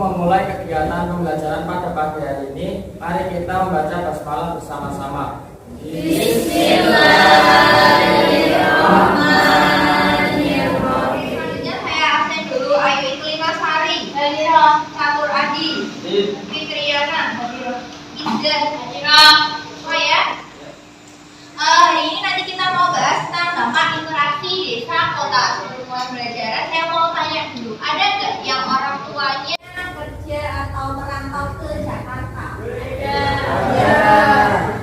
memulai kegiatan pembelajaran pada pagi hari ini, mari kita membaca basmalah bersama-sama. Bismillahirrahmanirrahim. Selanjutnya saya absen dulu. Ayu Iklima Sari, Catur Adi, Fitriana, Izza, oh ya. Hari ini nanti kita mau bahas tentang dampak interaksi desa kota. Sebelum mulai belajar, saya mau tanya dulu, ada nggak yang orang tuanya kerja atau merantau ke Jakarta? Ada.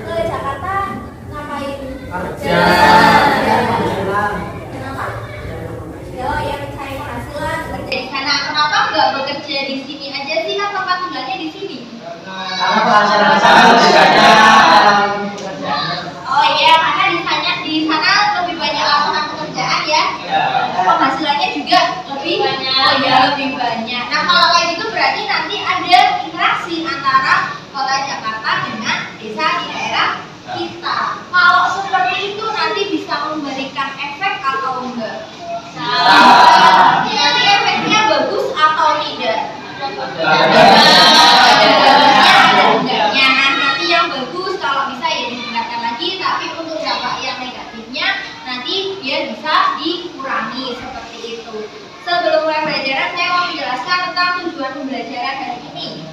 Ke Jakarta ngapain? Kerja. Kenapa? Ya mencari penghasilan, kerja di sana. Kenapa nggak bekerja di sini aja sih, kan tempat tinggalnya di sini? Karena penghasilan di sana lebih banyak. Oh iya, karena di sana lebih banyak lapangan pekerjaan ya. Penghasilannya juga lebih banyak. Oh iya, lebih banyak. Nah, kalau kayak gitu berarti nanti ada interaksi antara kota Jakarta dengan desa di daerah kita. Kalau seperti itu nanti bisa memberikan efek atau enggak? Nanti efeknya bagus atau tidak? Ada enggaknya. Nah, nanti yang bagus kalau bisa ya ditingkatkan lagi, tapi untuk dampak yang negatifnya nanti biar bisa dikurangi seperti itu. Sebelum mulai pembelajaran, saya mau menjelaskan tentang tujuan pembelajaran hari ini.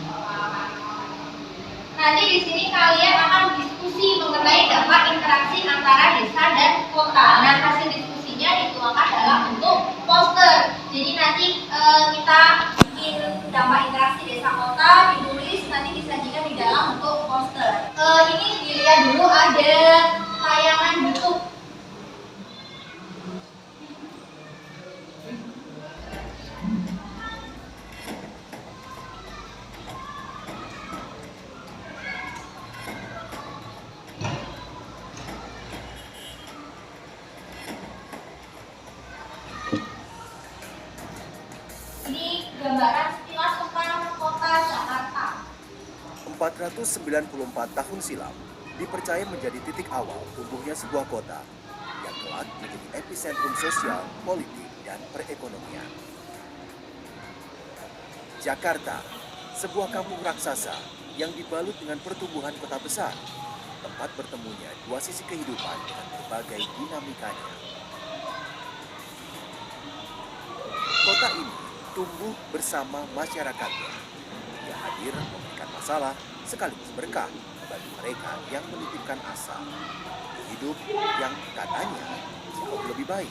Nanti di sini kalian akan diskusi mengenai dampak interaksi antara desa dan kota. Nah, hasil diskusinya dituangkan dalam bentuk poster. Jadi nanti kita bikin dampak interaksi desa kota, ditulis, nanti disajikan di dalam bentuk poster. Ini dilihat dulu, ada tayangan YouTube. Ini gambaran sekilas tentang kota Jakarta. 494 tahun silam dipercaya menjadi titik awal tumbuhnya sebuah kota yang kelak menjadi epicentrum sosial, politik, dan perekonomian. Jakarta, sebuah kampung raksasa yang dibalut dengan pertumbuhan kota besar, tempat bertemunya dua sisi kehidupan dengan berbagai dinamikanya. Kota ini tumbuh bersama masyarakatnya. Ia hadir memberikan masalah sekaligus berkah bagi mereka yang menitipkan asa hidup yang katanya jauh lebih baik.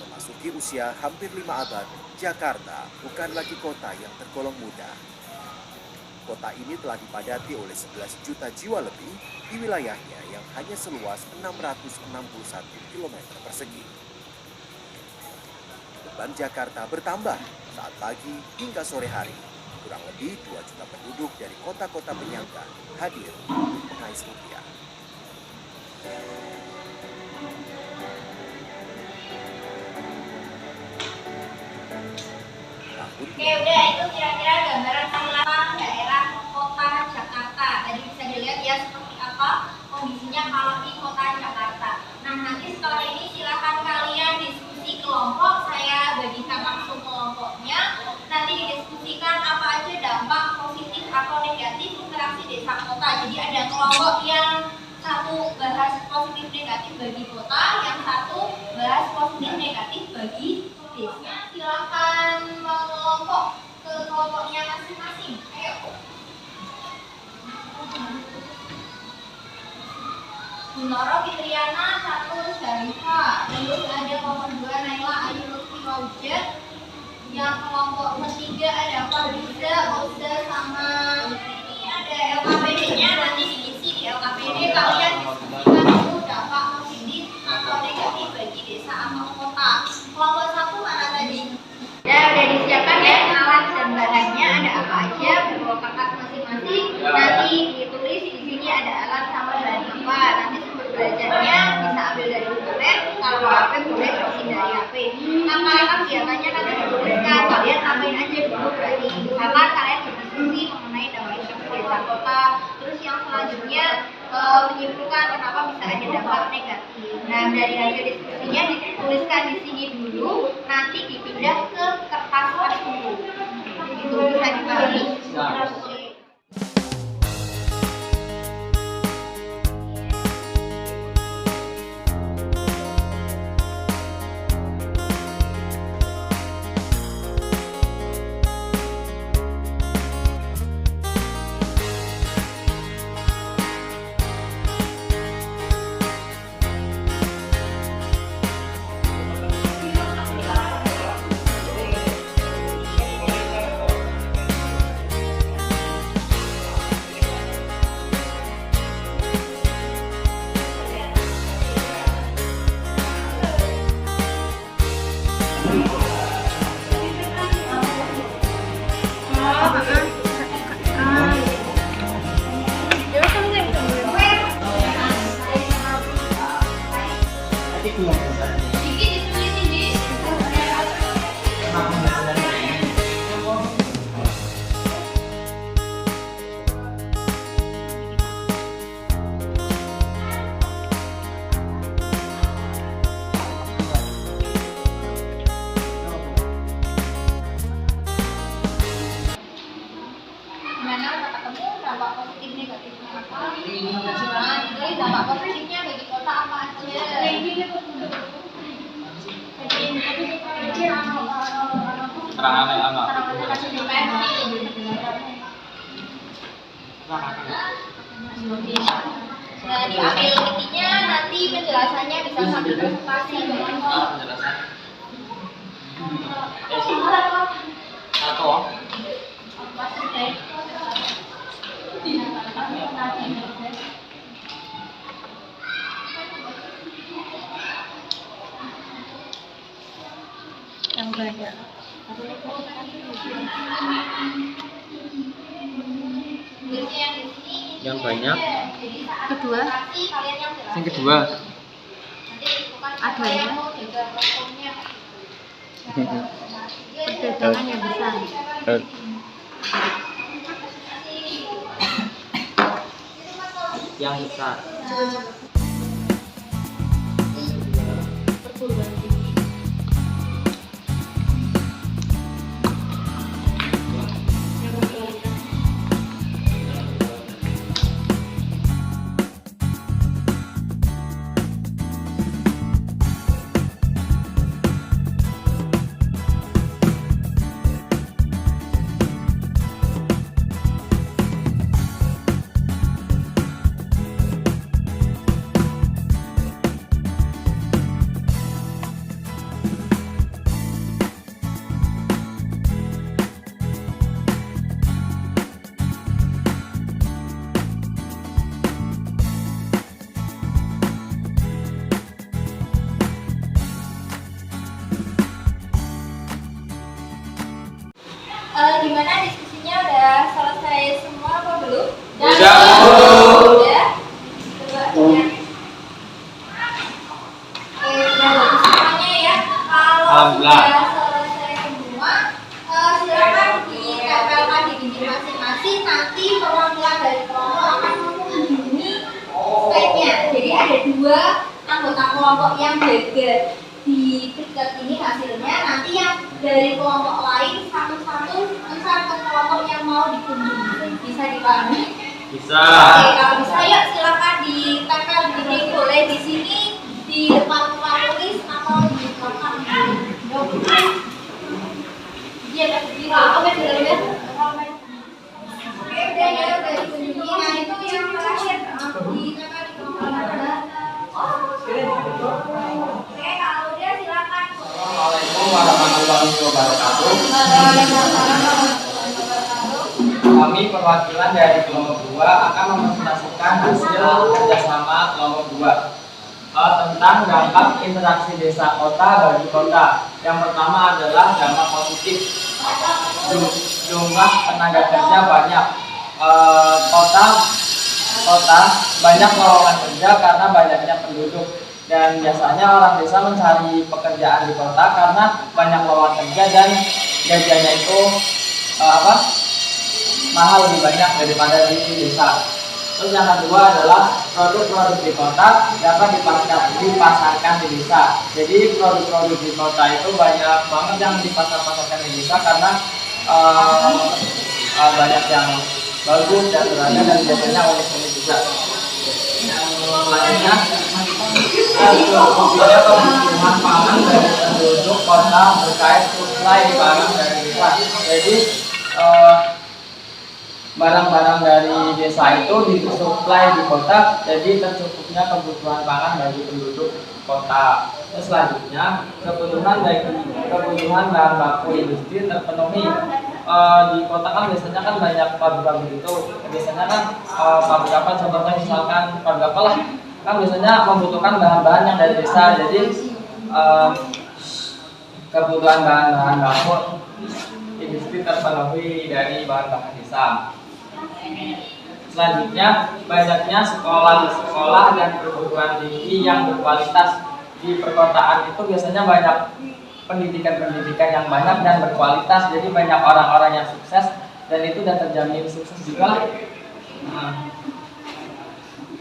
Memasuki usia hampir 5 abad, Jakarta bukan lagi kota yang tergolong muda. Kota ini telah dipadati oleh 11 juta jiwa lebih di wilayahnya yang hanya seluas 661 km persegi. Beban Jakarta bertambah saat pagi hingga sore hari. Kurang lebih 2 juta penduduk dari kota-kota penyangga hadir untuk mengais rupiah. Oke, udah itu kira-kira gambaran pengenalan daerah kota Jakarta. Tadi bisa dilihat ya seperti apa kondisinya kalau di kota Jakarta. Nah, nanti setelah ini silakan kalian diskusi kelompok. Saya bagikan langsung kelompoknya. Nanti didiskusikan apa aja dampak positif atau negatif interaksi desa kota. Jadi ada kelompok yang satu bahas positif negatif bagi kota, yang satu bahas positif negatif bagi desa. Silakan mengelompok ke kelompoknya masing-masing. Ayo. Bunoro Fitriana, satu Syarifah. Terus ada kelompok 2 Naila Ayu Lutfi Wauja. Yang kelompok ketiga ada Fariza, Oza, sama ini ada LKPD-nya, nanti diisi di LKPD. Kalian diskusikan dulu dampak positif atau negatif bagi desa atau kota. Kelompok 1 mana tadi? Udah disiapkan ya alat dan bahannya, ada apa aja, bawa kertas masing-masing. Nanti ditulis di sini ada alat sama bahan apa. Nanti sumber belajarnya bisa ambil dari internet, kalau HP boleh browsing dari HP. Apa kegiatannya nanti dituliskan, kalian ngapain aja dulu berarti. Misalkan kalian berdiskusi mengenai dampak interaksi desa kota. Terus yang selanjutnya menyimpulkan kenapa bisa ada dampak negatif. Nah, dari hasil diskusinya dituliskan di sini dulu, nanti dipindah ke kertas dulu. Itu bisa dipahami. Gimana kata kamu dampak positif negatifnya apa? Nah, jadi dampak positifnya bagi kota apa aja? Terangan anak. Nah, diambil intinya nanti penjelasannya bisa sambil presentasi. Penjelasan. Satu. Yang banyak. Yang banyak. Kedua. Yang kedua. Adanya. Perdagangan yang besar. Yang besar. Perguruan tinggi. Gimana diskusinya udah selesai semua apa belum? Udah. Udah. Coba lihat. Udah bagus semuanya ya. Kalau Alhamdulillah. sudah selesai semua, silakan ditempelkan di dinding masing-masing. Nanti perwakilan dari kelompok akan mengunjungi slide-nya. Jadi ada 2 anggota kelompok yang jaga di dekat ini hasilnya. Nanti yang dari kelompok lain satu-satu pesan ke kelompok yang mau dikunjungi. Bisa dipahami? Bisa. Oke, kalau bisa yuk silakan ditempel di dinding, boleh di sini, di depan tempat tulis atau di belakang. Dia berdiri. Oke, sudah ya. Oke, udah ya, udah dikunjungi. Nah, itu yang terakhir ditempel di kelompok. Oke, kalau udah silakan. Assalamualaikum warahmatullahi wabarakatuh. Kami perwakilan dari kelompok 2 akan mempresentasikan hasil kerjasama kelompok 2 tentang dampak interaksi desa kota bagi kota. Yang pertama adalah dampak positif. Jumlah tenaga kerja banyak. Kota banyak lowongan kerja karena banyaknya penduduk. Dan biasanya orang desa mencari pekerjaan di kota karena banyak lowongan kerja dan gajinya itu mahal, lebih banyak daripada di desa. Terus yang kedua adalah produk-produk di kota dapat dipasarkan di desa. Jadi produk-produk di kota itu banyak banget yang dipasarkan di desa karena banyak yang bagus dan berharga dan biasanya unik-unik juga. Yang lainnya ada kebutuhan pangan dari penduduk kota terkait suplai barang dari desa. Jadi barang-barang dari desa itu disuplai di kota, jadi tercukupnya kebutuhan pangan bagi penduduk kota. Terus selanjutnya kebutuhan bahan baku industri terpenuhi. Di kota kan biasanya kan banyak pabrik-pabrik itu, biasanya kan pabrik apa contohnya misalkan pabrik apa lah, kan biasanya membutuhkan bahan-bahan yang dari desa, jadi kebutuhan bahan-bahan baku industri terpenuhi dari bahan-bahan desa. Selanjutnya banyaknya sekolah dan perguruan tinggi yang berkualitas. Di perkotaan itu biasanya banyak pendidikan yang banyak dan berkualitas, jadi banyak orang-orang yang sukses dan itu udah terjamin sukses juga.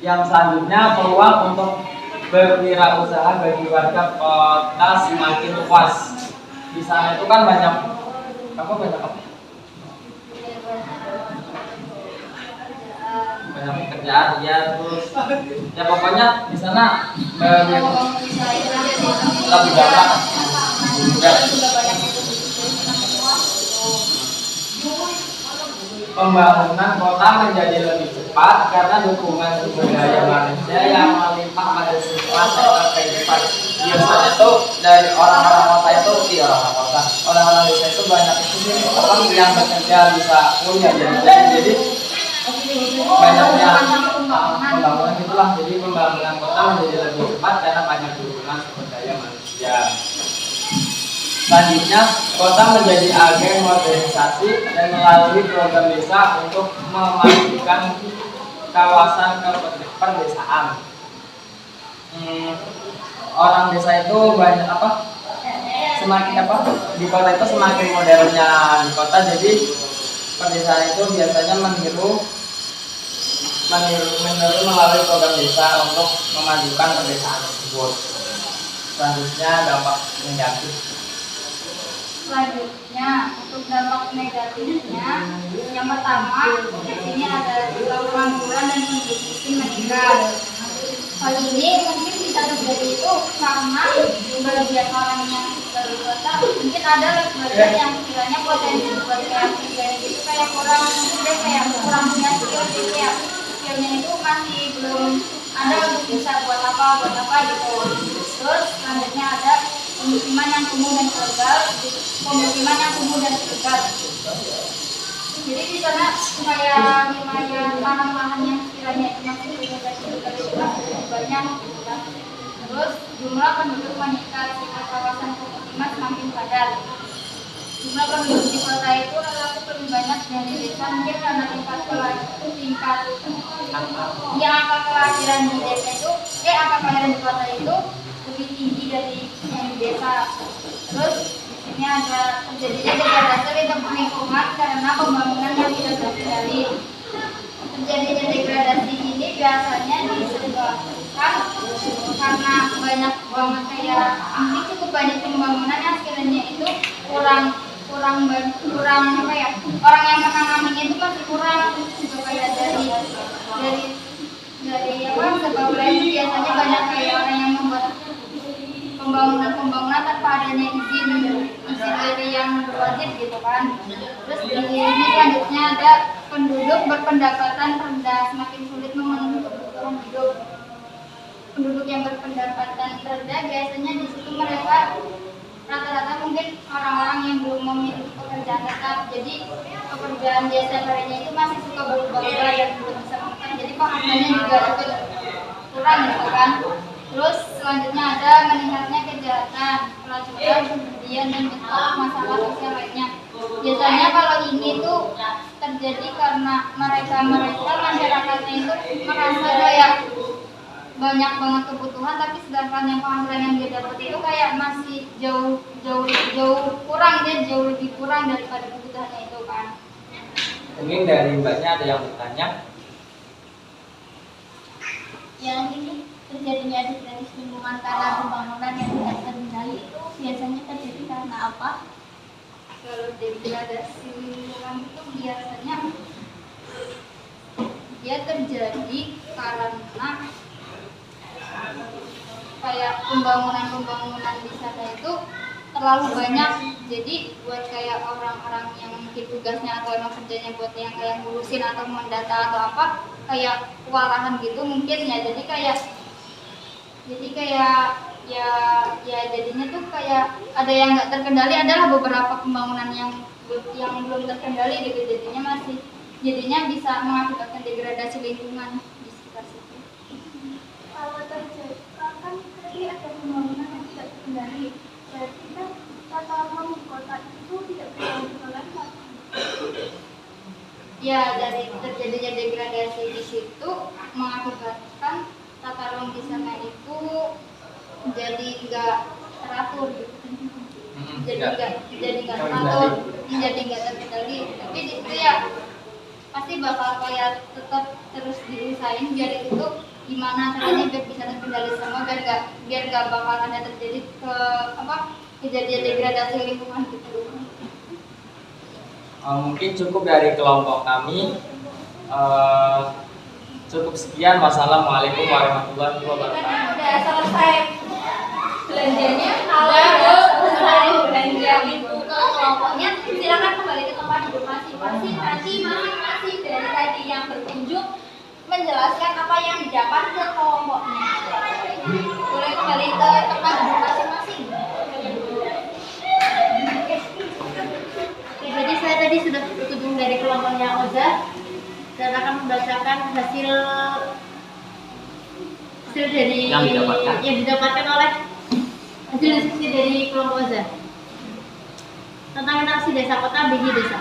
Yang selanjutnya peluang untuk berwirausaha bagi warga kota semakin luas. Di sana itu kan banyak apa? Banyak pekerjaan ya, terus ya pokoknya di sana lebih banyak. Pembangunan kota menjadi lebih cepat karena dukungan sumber daya manusia yang melimpah pada semua sektor kehidupan. Biasanya itu dari orang-orang kota itu orang-orang desa itu banyak itu sih orang yang bekerja bisa kuliah jadi banyaknya pembangunan itulah, jadi pembangunan kota menjadi lebih cepat karena banyak dukungan sumber daya manusia. Selanjutnya, kota menjadi agen modernisasi dan melalui program desa untuk memajukan kawasan perdesaan. Orang desa itu banyak semakin di kota itu semakin modernnya di kota, jadi perdesaan itu biasanya meniru melalui program desa untuk memajukan perdesaan tersebut. Selanjutnya dampak negatif. Selanjutnya untuk dampak negatifnya, yang pertama ini ada pengangguran dan penduduk miskin meningkat. Hal ini mungkin bisa terjadi itu karena sebagian orang yang baru kota mungkin ada sebagian yang kiranya potensi buat kayak kerjanya gitu kayak kurang punya skill gitu ya, skillnya itu masih belum ada untuk bisa buat apa gitu. Terus selanjutnya ada pemukiman yang kumuh dan ilegal. Jadi di sana kayak wilayah lahan-lahan yang sekiranya itu masih banyak. Terus jumlah penduduk meningkat sehingga kawasan pemukiman semakin padat. Jumlah penduduk di kota itu relatif lebih banyak dari desa, mungkin karena angka kelahiran di desa itu angka kelahiran di kota itu lebih tinggi dari yang di desa. Terus ini ada terjadinya degradasi lingkungan karena pembangunan yang tidak terkendali. Terjadinya degradasi ini biasanya disebabkan karena banyak banget kayak mungkin cukup banyak pembangunan yang sekiranya itu kurang orang yang menanganinya itu masih kurang juga kayak dari sebab lain biasanya banyak kayak orang yang membuat pembangunan tanpa adanya izin dari yang berwajib gitu kan. Terus di sini selanjutnya ada penduduk berpendapatan rendah semakin sulit memenuhi kebutuhan hidup. Penduduk yang berpendapatan rendah biasanya di situ mereka rata-rata mungkin orang-orang yang belum memiliki pekerjaan tetap, jadi pekerjaan biasa harinya itu masih suka berubah-ubah dan belum bisa makan, jadi penghasilannya juga ikut kurang gitu kan. Terus selanjutnya ada meningkatnya kejahatan, pelacuran, kemudian dan bentuk masalah sosial lainnya. Biasanya kalau ini tuh terjadi karena mereka masyarakatnya itu merasa kayak banyak banget kebutuhan, tapi sedangkan yang penghasilan yang dia dapat itu kayak masih jauh kurang, dia jauh lebih kurang daripada kebutuhannya itu kan. Mungkin dari mbaknya ada yang bertanya. Yang ini terjadinya degradasi lingkungan karena pembangunan yang tidak terkendali itu biasanya terjadi karena apa? Kalau degradasi lingkungan itu biasanya dia terjadi karena kayak pembangunan di sana itu terlalu banyak, jadi buat kayak orang-orang yang mungkin tugasnya atau emang kerjanya buat yang kayak ngurusin atau mendata atau apa kayak kewalahan gitu mungkin ya, jadi kayak ya jadinya tuh kayak ada yang nggak terkendali, adalah beberapa pembangunan yang belum terkendali gitu, jadinya bisa mengakibatkan degradasi lingkungan di sekitar situ. Kalau terjadi kan tadi ada pembangunan yang tidak terkendali, berarti kan tata ruang di kota itu tidak berjalan dengan Ya, dari terjadinya degradasi di situ mengakibatkan tata ruang di sana itu jadi nggak teratur gitu. Jadi nggak teratur, jadi nggak terkendali. Tapi di situ ya pasti bakal kayak tetap terus diusahain biar itu gimana caranya biar bisa terkendali semua, biar nggak bakal ada terjadi kejadian degradasi lingkungan gitu. Mungkin cukup dari kelompok kami. Cukup sekian. Wassalamualaikum warahmatullahi wabarakatuh. Udah selesai belanjanya. Kalau selesai belanja itu ke kelompoknya, silakan kembali ke tempat duduk masing-masing. Nanti masing-masing dari tadi yang berkunjung menjelaskan apa yang didapat ke kelompoknya. Boleh kembali ke tempat duduk masing-masing. Jadi saya tadi sudah berkunjung dari kelompoknya Oza dan akan membacakan hasil dari yang didapatkan oleh hasil diskusi dari kelompok Oza tentang interaksi desa kota bagi desa.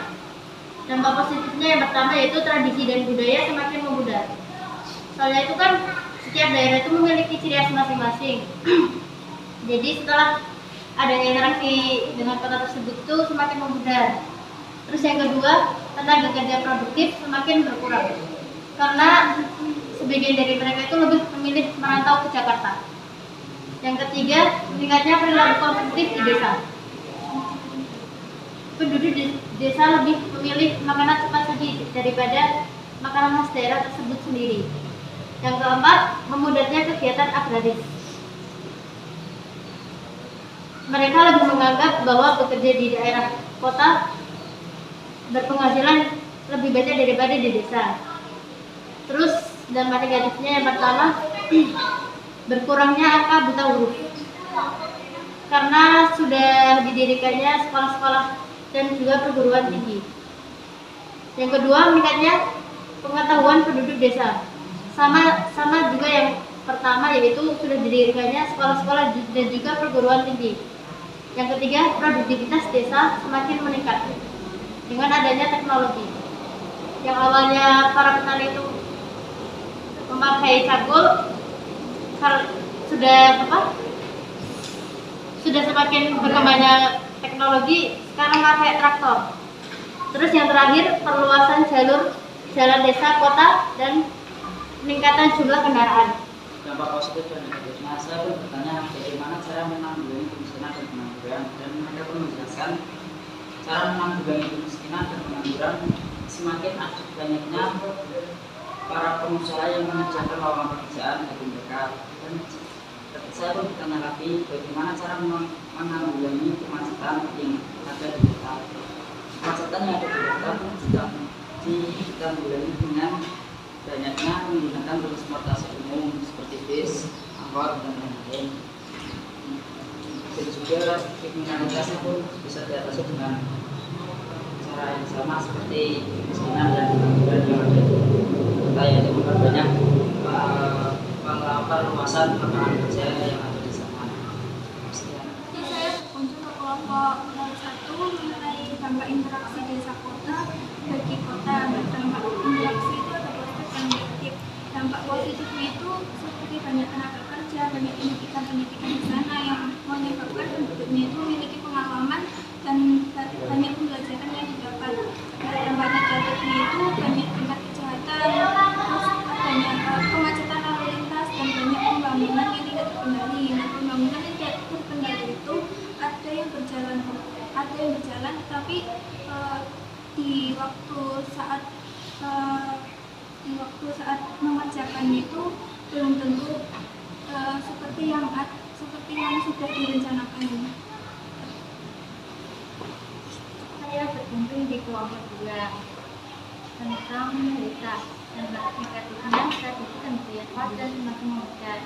Dampak positifnya yang pertama yaitu tradisi dan budaya semakin memudar. Soalnya itu kan setiap daerah itu memiliki ciri khas masing-masing. Jadi setelah adanya interaksi dengan kota tersebut itu semakin memudar. Terus yang kedua, tenaga kerja produktif semakin berkurang karena sebagian dari mereka itu lebih memilih merantau ke Jakarta. Yang ketiga, meningkatnya perilaku konsumtif di desa. Penduduk di desa lebih memilih makanan cepat saji daripada makanan khas daerah tersebut sendiri. Yang keempat, memudarnya kegiatan agraris. Mereka lebih menganggap bahwa bekerja di daerah kota berpenghasilan lebih banyak daripada di desa. Terus dampak negatifnya yang pertama, berkurangnya angka buta huruf karena sudah didirikannya sekolah-sekolah dan juga perguruan tinggi. Yang kedua, meningkatnya pengetahuan penduduk desa. Sama juga yang pertama, yaitu sudah didirikannya sekolah-sekolah dan juga perguruan tinggi. Yang ketiga, produktivitas desa semakin meningkat dengan adanya teknologi. Yang awalnya para petani itu memakai cakul, sudah semakin berkembangnya teknologi, sekarang pakai traktor. Terus yang terakhir, perluasan jalur jalan desa kota dan peningkatan jumlah kendaraan. Dampak positif dan negatifnya, saya pun bertanya bagaimana cara menanggulangi kemiskinan dan pengangguran, dan mereka pun menjelaskan cara menanggulangi kemiskinan dan pengangguran semakin banyaknya para pengusaha yang mengerjakan lowongan pekerjaan bagi mereka. Dan saya pun bertanya lagi bagaimana cara menanggulangi kemacetan yang ada di kota. Kemacetan yang ada di kota pun juga ditanggulangi dengan banyaknya menggunakan transportasi umum seperti bis, angkot, dan lain-lain. Dan juga kriminalitasnya pun bisa diatasi dengan cara yang sama seperti kemiskinan dan pengangguran yang ada di kota, yaitu memperbanyak perluasan lapangan kerja yang ada di sana. Sekian. Jadi saya berkunjung ke kelompok 01 mengenai dampak interaksi desa kota bagi kota. Dampak interaksi itu ada positif dan negatif. Dampak positifnya itu seperti banyak tenaga kerja, banyak pendidikan di sana yang menyebabkan penduduknya itu memiliki pengalaman dan banyak pembelajaran yang didapat. Dampak negatifnya itu banyak tingkat kejahatan, terus adanya kemacetan lalu lintas berjalan, tetapi di waktu saat mengerjakannya itu belum tentu seperti yang sudah direncanakan. Saya berkunjung di kelompok 2 tentang desa dan negatifnya tadi tempat dan semakin mudah.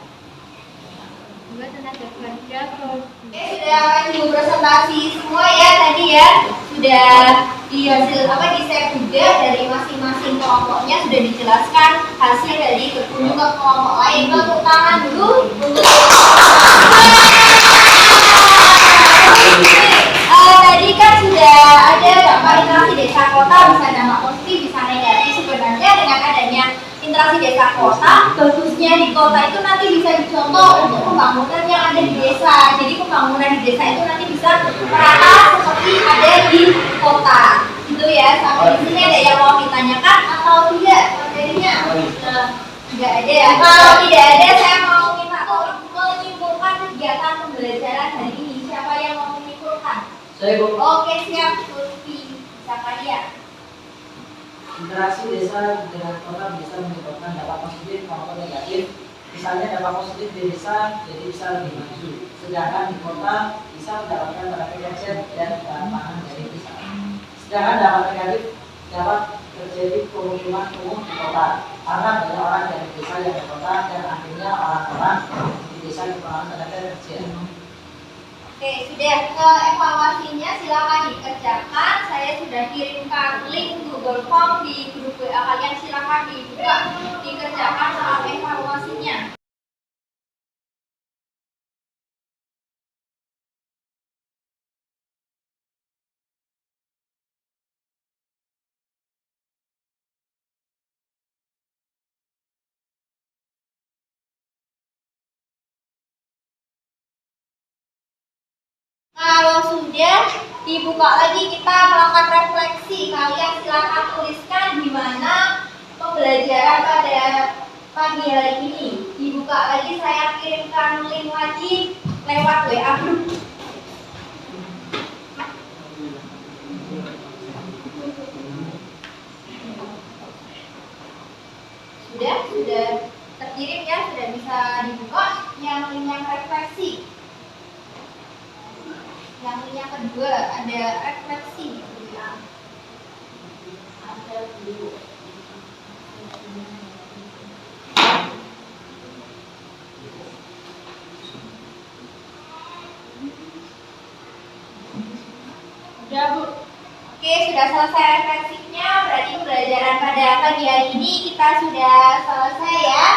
Dua tenaga kerja sudah presentasi semua ya tadi ya, sudah di share juga dari masing-masing kelompoknya, sudah dijelaskan hasil dari berkunjung ke kelompok lain. Tepuk tangan dulu untuk tadi kan sudah ada dampak interaksi desa kota, bisa dampak positif, bisa negatif. Sebenarnya dengan adanya interaksi desa kota, bagusnya di kota itu nanti bisa dicontoh untuk pembangunan yang ada di desa. Jadi pembangunan di desa itu nanti bisa merata seperti ada di kota. Itu ya. Sampai di sini ada yang mau ditanyakan atau tidak materinya? Tidak ada ya. Kalau tidak ada, saya mau minta tolong menyimpulkan kegiatan pembelajaran hari ini. Siapa yang mau menyimpulkan? Saya, Bu. Oke, siap. Lutfi Zakaria. Interaksi desa dengan kota bisa menyebabkan dampak positif maupun negatif. Misalnya dampak positif di desa jadi bisa lebih maju, sedangkan di kota bisa mendapatkan tenaga kerja dan bahan pangan dari desa. Sedangkan dampak negatif dapat terjadi pemukiman umum di kota karena banyak orang dari desa yang ke kota dan akhirnya orang-orang di desa kekurangan tenaga kerja. Oke, sudah evaluasinya silakan dikerjakan. Saya sudah kirimkan link Google Form di grup WA kalian, silakan dibuka, dikerjakan soal evaluasinya. Kalau sudah dibuka lagi, kita melakukan refleksi. Kalian silakan tuliskan di mana pembelajaran pada pagi hari ini. Dibuka lagi, saya kirimkan link lagi lewat WA group. Sudah terkirim ya, sudah bisa dibuka. Yang link yang refleksi. Yang kedua ada refleksi. Ada dulu. Sudah, Bu. Oke, sudah selesai refleksinya. Berarti pembelajaran pada pagi hari ini kita sudah selesai ya.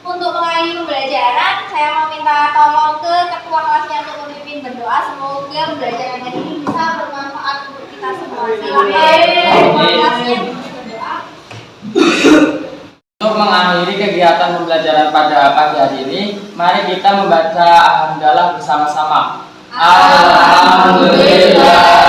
Untuk mengakhiri pembelajaran, saya mau minta tolong ke ketua kelasnya untuk memimpin berdoa. Semoga pembelajaran hari ini bisa bermanfaat untuk kita semua. Silakan ketua kelasnya berdoa. Untuk mengakhiri kegiatan pembelajaran pada pagi hari ini, mari kita membaca Alhamdulillah bersama-sama. Alhamdulillah.